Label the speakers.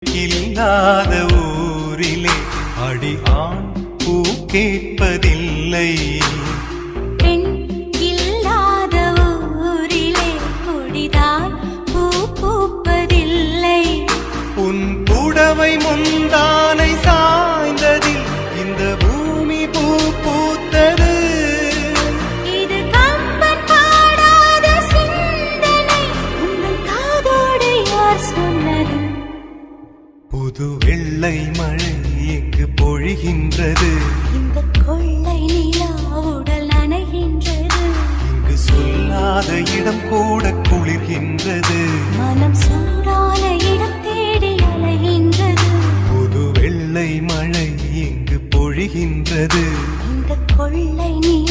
Speaker 1: இல்லாத ஊரிலே அடி ஆண் பூ கேட்பதில்லை.
Speaker 2: பெண் இல்லாத ஊரிலே கொடிதான் பூ பூப்பதில்லை.
Speaker 1: உன் புடவை முந்தானை சாய்ந்ததில் இந்த பூமி பூ பூத்தது.
Speaker 2: இது கம்பன் பாடாத சிந்தனை, உங்கள் காதோடு யார் சொன்னது?
Speaker 1: புது வெள்ளை மழை எங்கு பொழிகின்றது.
Speaker 2: இந்த கொள்ளை நிலா உடல் நனைகின்றது.
Speaker 1: இங்கு சொல்லாத இடம் கூட குளிர்கின்றது.
Speaker 2: மனம் சூடான இடம் தேடி அலைகின்றது.
Speaker 1: புது வெள்ளை மழை எங்கு பொழிகின்றது.
Speaker 2: இந்த கொள்ளை நிலா